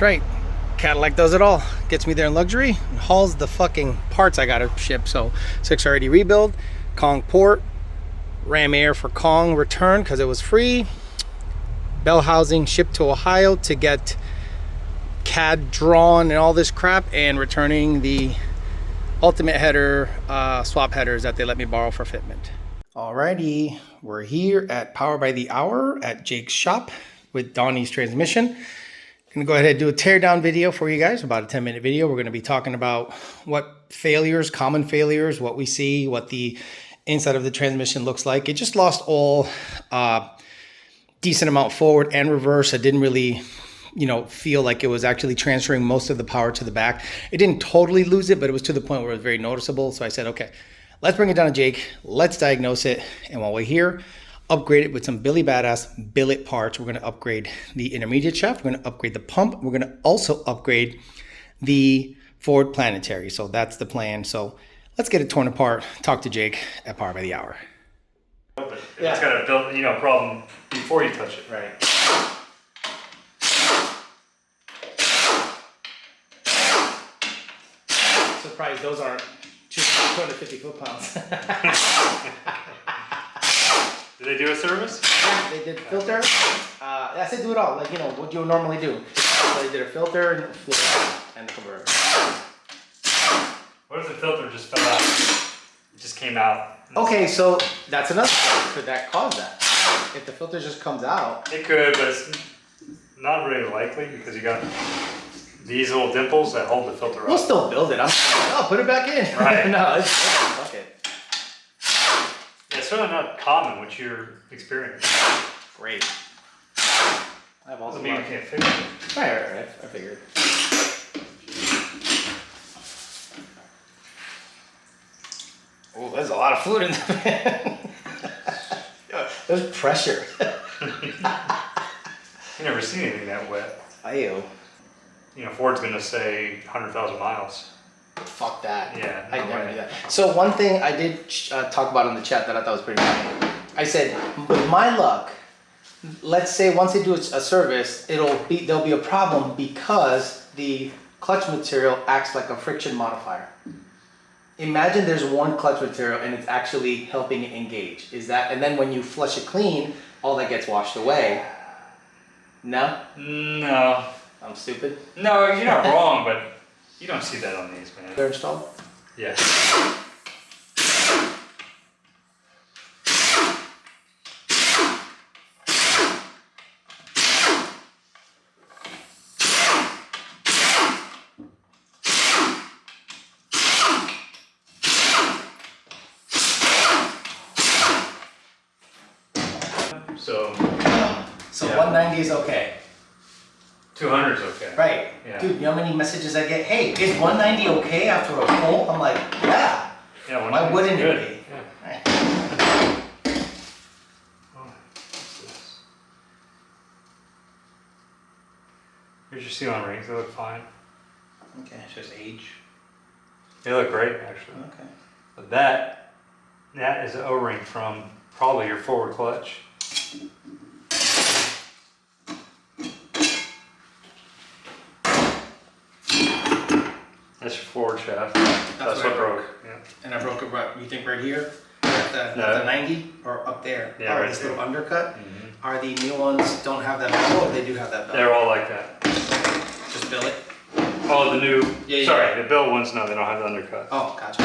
That's right. Cadillac does it all. Gets me there in luxury and hauls the fucking parts I gotta ship. So 6R80 rebuild, Kong port, Ram Air for Kong return because it was free. Bell housing shipped to Ohio to get CAD drawn and all this crap, and returning the ultimate header swap headers that they let me borrow for fitment. Alrighty, we're here at Power by the Hour at Jake's shop with Donnie's transmission. Gonna go ahead and do a teardown video for you guys, about a 10-minute video. We're gonna be talking about what failures, common failures, what we see, what the inside of the transmission looks like. It just lost all decent amount forward and reverse. I didn't really, feel like it was actually transferring most of the power to the back. It didn't totally lose it, but it was to the point where it was very noticeable. So I said, okay, let's bring it down to Jake. Let's diagnose it. And while we're here, upgrade it with some Billy Badass billet parts. We're going to upgrade the intermediate shaft. We're going to upgrade the pump. We're going to also upgrade the forward planetary. So that's the plan. So let's get it torn apart. Talk to Jake at Power by the Hour. It's got a built, problem before you touch it. Right. Surprised those aren't 250 foot-pounds. Did they do a service? Yeah, they did filter. I said do it all, what you would normally do. So they did a filter and the converter. What if the filter just fell out? It just came out. Okay, so that's another thing. Could that cause that? If the filter just comes out. It could, but it's not really likely because you got these little dimples that hold the filter up. We'll still build it. Put it back in. Right. No, it's fuck it. Yeah, it's certainly not common, what you're experiencing. Great. I have all the doesn't mean you can't fix it. Right. I figured. Oh, there's a lot of fluid in there. There's pressure. You never seen anything that wet. Ew. Ford's going to say 100,000 miles. Fuck that. Yeah, I no never way. do that. So one thing I did talk about in the chat that I thought was pretty funny. I said, with my luck, let's say once they do a service, there'll be a problem because the clutch material acts like a friction modifier. Imagine there's one clutch material and it's actually helping it engage. And then when you flush it clean, all that gets washed away. No? No. I'm stupid? No, you're not wrong, but you don't see that on these, man. They're installed? Yeah. So 190 is okay. 200 is okay. Right. Yeah. Dude, you know how many messages I get? Hey, is 190 okay after a pull? I'm like, yeah. Yeah, Why wouldn't good. it be? Yeah. Right. Oh, what's this? Here's your sealant rings. They look fine. Okay, it's just age. They look great, actually. Okay. But that is an O-ring from probably your forward clutch. That's your forward shaft. That's what broke. Yeah. And I broke it right, you think right here? At the 90 or up there? Yeah, or right this there. little undercut? Mm-hmm. Are the new ones don't have that belt, or they do have that belt? They're all like that. Just billet? Oh, the new. Yeah. Sorry, the Bill ones. No, they don't have the undercut. Oh, gotcha.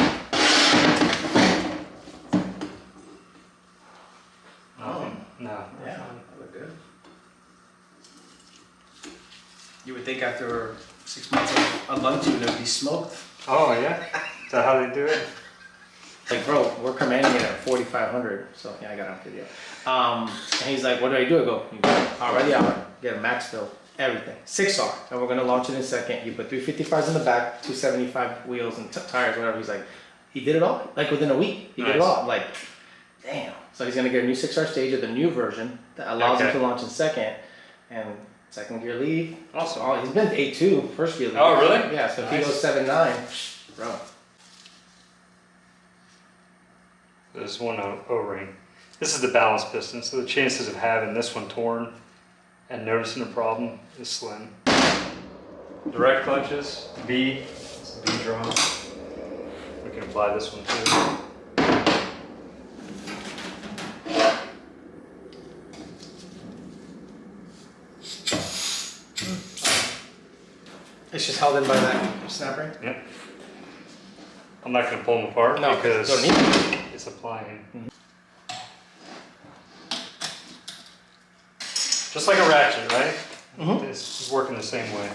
No. Yeah, that look good. You would think after 6 months of longitude it would be smoked. Oh yeah. Is that how they do it? Like, bro, we're commanding it at 4,500. So yeah, I got it on video. And he's like, what do I do? I go, you go Power by the Hour, get a max fill, everything. 6R, and we're gonna launch it in a second. You put 355s in the back, 275 wheels and tires, whatever. He's like, he did it all, like within a week. He did it all. I'm like, damn. So he's gonna get a new 6R stage of the new version that allows him to launch in second, and second gear lead. Awesome. Oh, he's been 8.2 first gear lead. Oh really? Yeah. So if he goes 7.9, bro. There's one O-ring. This is the balance piston, so the chances of having this one torn and noticing a problem is slim. direct clutches, B, it's a B drum. We can apply this one too. It's just held in by that snap ring? Yep. I'm not going to pull them apart because don't need to. it's applying. Just like a ratchet, right? It's working the same way.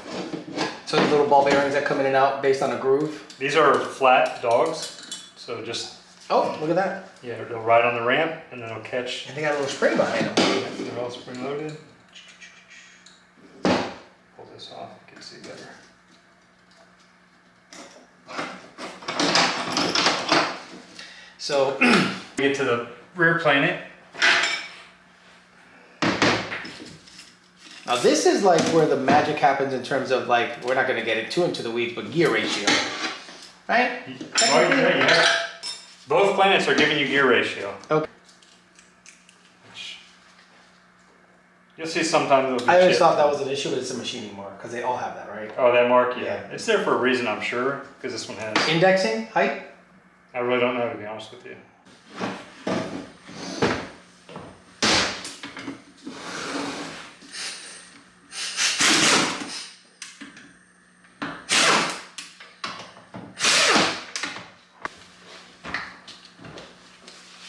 So the little ball bearings that come in and out based on a groove? These are flat dogs, so just... Oh, look at that. Yeah, they'll ride on the ramp and then they'll catch. And they got a little spring behind them. They're all spring loaded. Pull this off, you can see better. So We get to the rear planet. now this is like where the magic happens in terms of like, we're not gonna get it too into the weeds, but gear ratio, right? Oh, yeah. Both planets are giving you gear ratio. Okay. Which you'll see sometimes it'll be I always chipped. thought that was an issue, but it's a machining mark because they all have that, right? Oh, that mark, yeah. Yeah. It's there for a reason, I'm sure, because this one has. Indexing, height? I really don't know, to be honest with you.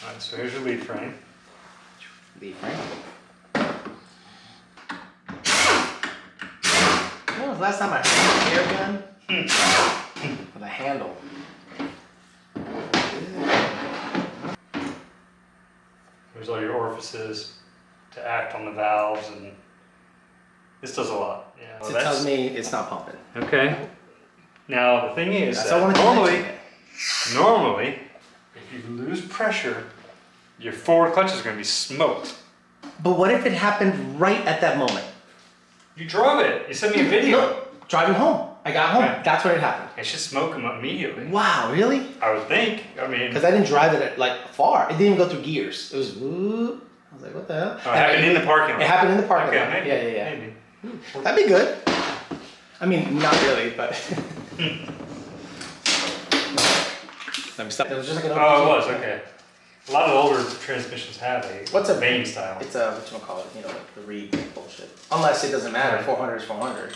Alright, so here's your lead frame. Lead frame. When was the last time I had an air gun with a handle? There's all your orifices to act on the valves, and this does a lot. Yeah. So it tells me it's not pumping. Okay. Now the thing is That's that all I wanted to normally, if you lose pressure, your forward clutch is going to be smoked. But what if it happened right at that moment? You drove it. You sent me a video. Look, driving home. I got home. Okay. That's when it happened. It should smoke them immediately. Wow, really? I would think. I mean, Because I didn't drive it like far. It didn't even go through gears. It was whoop. I was like, what the hell? it happened in the parking lot. It happened in the parking lot. Maybe, Yeah. Maybe. That'd be good. I mean, not really, but. Let me stop. It was just like an Oh, it was, okay. A lot of the older transmissions have a What's a vane style. It's a, whatchamacallit, you know, like the Reed bullshit. Unless it doesn't matter, 400 is 400.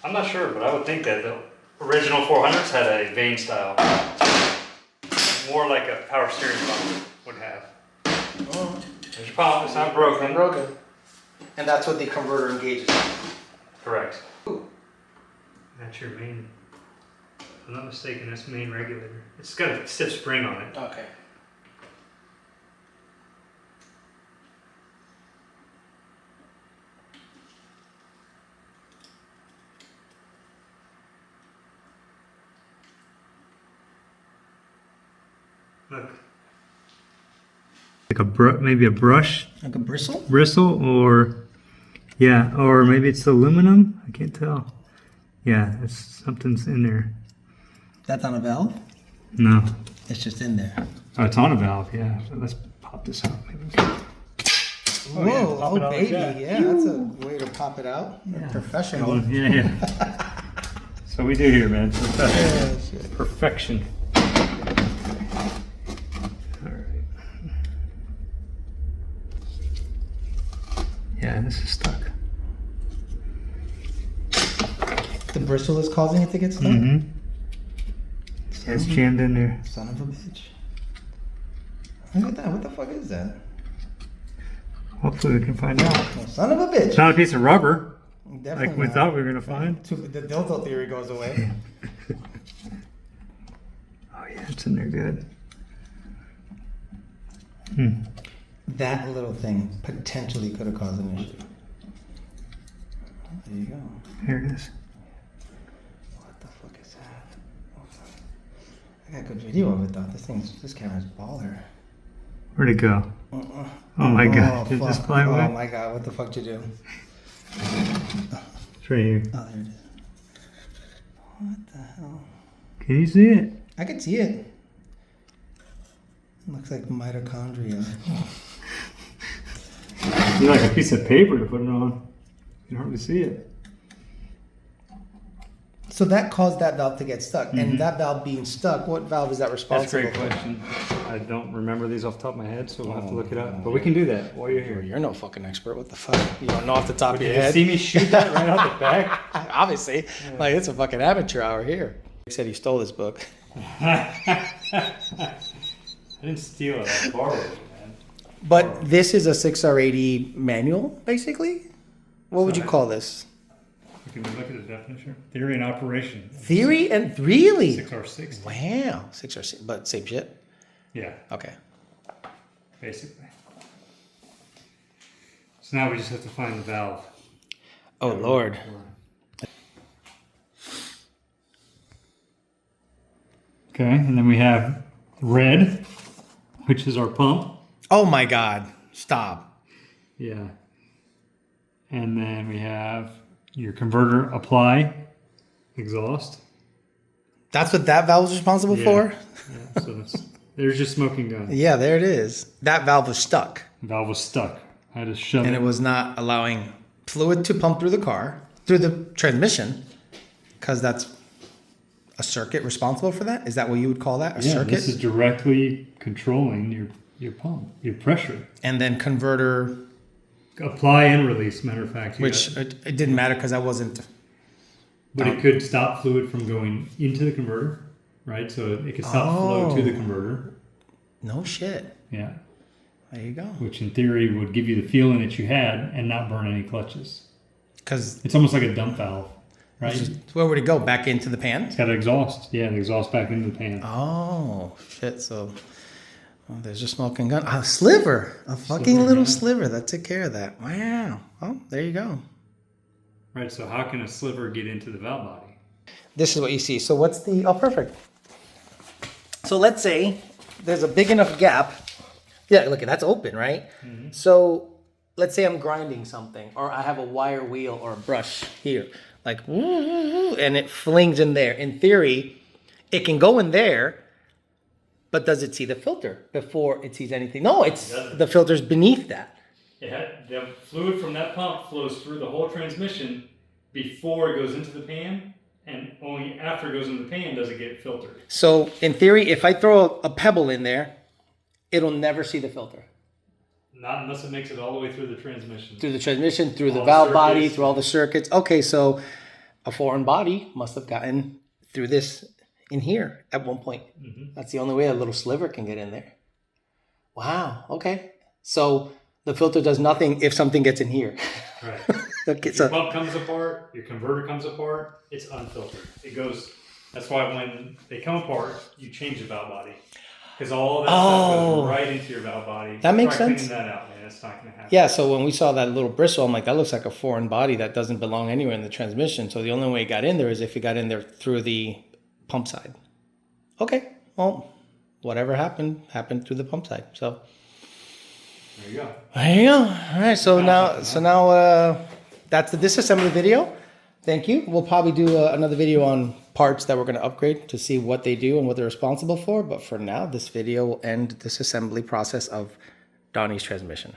I'm not sure, but I would think that the original 400s had a vane style. More like a power steering pump would have. Oh. There's your pump, it's not broken. It's not broken. And that's what the converter engages. Correct. Ooh. That's your main, if I'm not mistaken, that's main regulator. It's got a stiff spring on it. Okay. Look. Like maybe a brush Like a bristle? bristle, or yeah, or maybe it's aluminum. I can't tell. Yeah, it's something's in there. That's on a valve? No, It's just in there. oh, it's on a valve. Yeah, so let's pop this out. Maybe we can. Whoa, yeah, pop it out like baby. that. Yeah, that's a way to pop it out. Yeah. Professional. Yeah. So we do here, man. Yeah, shit. Perfection. Yeah, this is stuck. The bristle is causing it to get stuck? Mm-hmm. It's jammed in there. Son of a bitch. Look at that. What the fuck is that? Hopefully we can find out. Oh, son of a bitch. It's not a piece of rubber Definitely like we not. thought we were going to find. The delta theory goes away. Oh yeah, it's in there good. That little thing potentially could have caused an issue. Oh, there you go. Here it is. What the fuck is that? Oh, fuck. I got a good video of it though. This camera's baller. Where'd it go? Uh-uh. Oh my god, did it just fuck. fly away? Oh my god, what the fuck did you do? It's right here. Oh, there it is. What the hell? Can you see it? I can see it. Looks like mitochondria. You need like a piece of paper to put it on. You can hardly see it. So that caused that valve to get stuck. And that valve being stuck, what valve is that That's a responsible great for? question. I don't remember these off the top of my head, so we'll have to look it up. But we can do that while you're here. You're no fucking expert. What the fuck? You don't know off the top of your Did you head? see me shoot that right off the back? Obviously. Like, it's a fucking amateur hour here. He said he stole this book. I didn't steal it. I borrowed it, man. But this is a 6R80 manual, basically? What would you call this? We can look at the definition. Theory and operation. Theory and really? 6R60. Wow. 6R, but same shit? Yeah, Okay. basically. So now we just have to find the valve. Oh, Lord. Okay, and then we have red, which is our pump. Oh, my God. Stop. Yeah. And then we have your converter apply exhaust. That's what that valve was responsible for? Yeah, so there's your smoking gun. Yeah, there it is. That valve was stuck. The valve was stuck. I had to shove And it. it was not allowing fluid to pump through the car, through the transmission, because that's a circuit responsible for that? Is that what you would call that? A circuit? This is directly controlling your pump, your pressure. And then converter, Apply and release, matter of fact. which it didn't matter because I wasn't. But it could stop fluid from going into the converter, right? So it could stop flow to the converter. No shit. Yeah. There you go. Which in theory would give you the feeling that you had and not burn any clutches. Because It's almost like a dump valve, right? where would it go? Back into the pan? It's got an exhaust. Yeah, the exhaust back into the pan. Oh, shit. So there's your smoking gun. A sliver. A fucking little sliver that took care of that. Wow. Oh, there you go. Right, so how can a sliver get into the valve body? This is what you see. So what's the, oh, perfect. So let's say there's a big enough gap. Yeah, look, that's open, right? So let's say I'm grinding something, or I have a wire wheel or a brush here, like, and it flings in there. In theory, it can go in there, but does it see the filter before it sees anything? No, it's the filter's beneath that. The fluid from that pump flows through the whole transmission before it goes into the pan, and only after it goes into the pan does it get filtered. So in theory, if I throw a pebble in there, it'll never see the filter. Not unless it makes it all the way through the transmission. Through the transmission, through the All the valve body, circuits. through all the circuits. Okay, so a foreign body must have gotten through this in here at one point. That's the only way a little sliver can get in there. Wow, okay. So the filter does nothing if something gets in here. Right. Okay, Your so pump comes apart, your converter comes apart, it's unfiltered. It goes, that's why when they come apart, you change the valve body. Because all that stuff goes right into your valve body. That makes Try sense. cleaning that out, man. It's not going to happen. yeah, so when we saw that little bristle, I'm like, that looks like a foreign body that doesn't belong anywhere in the transmission. So the only way it got in there is if it got in there through the pump side. Okay, well, whatever happened through the pump side. So There you go. there you go. All right, so now that's the disassembly video. Thank you. We'll probably do another video on parts that we're going to upgrade to see what they do and what they're responsible for. But for now, this video will end this assembly process of Donnie's transmission.